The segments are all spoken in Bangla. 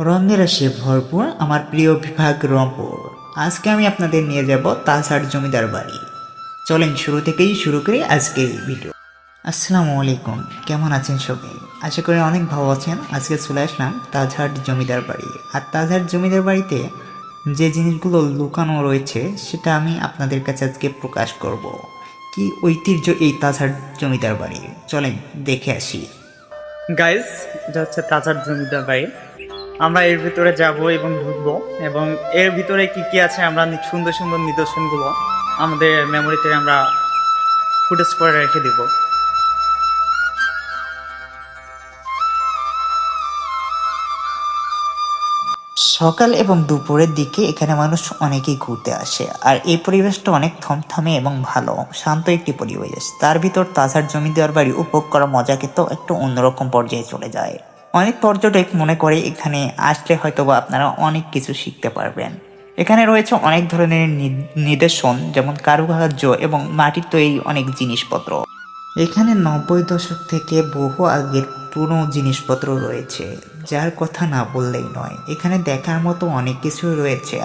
রঙের রাশি ভরপুর আমার প্রিয় বিভাগ রংপুর। আজকে আমি আপনাদের নিয়ে যাব তাজহাট জমিদার বাড়ি। চলেন শুরু থেকেই শুরু করি আজকের এই ভিডিও। আসসালামু আলাইকুম, কেমন আছেন সবাই? আশা করি অনেক ভালো আছেন। আজকে চলে আসলাম তাজহাট জমিদার বাড়ি। আর তাজহাট জমিদার বাড়িতে যে জিনিসগুলো লুকানো রয়েছে সেটা আমি আপনাদের কাছে আজকে প্রকাশ করব। কি ঐতিহ্য এই তাজহাট জমিদার বাড়ির, চলেন দেখে আসি। গাইস, এটা হচ্ছে তাজহাট জমিদার বাড়ি। আমরা এর ভিতরে যাব এবং ঢুকবো, এবং এর ভিতরে কি কি আছে আমরা সুন্দর সুন্দর নিদর্শনগুলো আমাদের মেমোরিতে আমরা ফুটেজ করে রেখে দিব। সকাল এবং দুপুরের দিকে এখানে মানুষ অনেকেই ঘুরতে আসে। আর এই পরিবেশটা অনেক থমথমে এবং ভালো, শান্ত একটি পরিবেশ। তার ভিতর তাজহাট জমিদার বাড়ি উপভোগ করা মজা কিন্তু একটু অন্যরকম পর্যায়ে চলে যায়। অনেক পর্যটক মনে করে এখানে আসলে হয়তোবা আপনারা অনেক কিছু শিখতে পারবেন। এখানে রয়েছে অনেক ধরনের নিদর্শন, যেমন কারুকার্য এবং মাটির তৈরি অনেক জিনিসপত্র। এখানে 90 দশক থেকে বহু আগের পুরনো জিনিসপত্র রয়েছে, যার কথা না বললেই নয়। এখানে দেখার মতো অনেক কিছুই রয়েছে।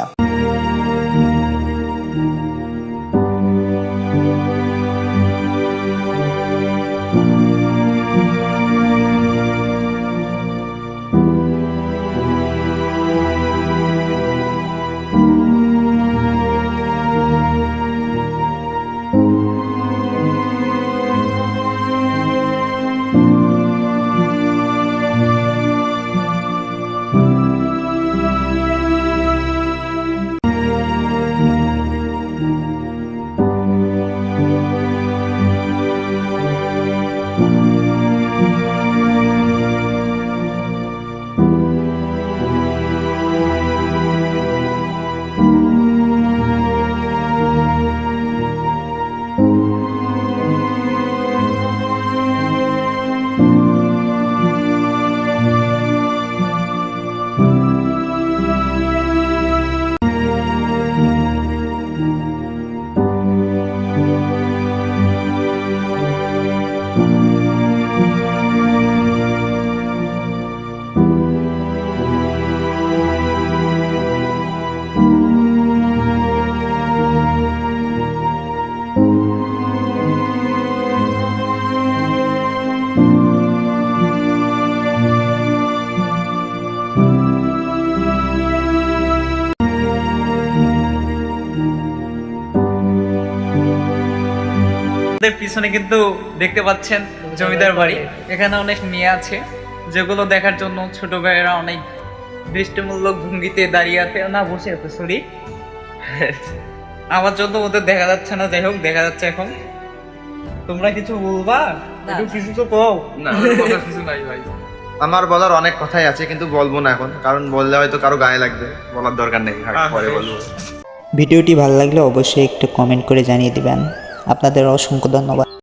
আমাদের পিছনে কিন্তু দেখতে পাচ্ছেন জমিদার বাড়ি। এখানে অনেক মেয়ে আছে, যেগুলো দেখার জন্য ছোট ভাইয়েরা অনেক দৃষ্টিমূলক ভঙ্গিতে দাঁড়িয়ে আছে, না বসে আছে, সরি। আমার জন্য ওদের দেখা যাচ্ছে না, যাই হোক দেখা যাচ্ছে এখন। তোমরা কিছু বলবা? একটু কিছু তো কও। না, আমার বলার কিছু নাই ভাই। আমার বলার অনেক কথাই আছে, কিন্তু বলবো না এখন, কারণ বললে হয়তো কারো গায়ে লাগবে। বলার দরকার নেই, পরে বলবো। ভিডিওটি ভালো লাগলে অবশ্যই একটু কমেন্ট করে জানিয়ে দিবেন। আপনাদের অসংখ্য ধন্যবাদ।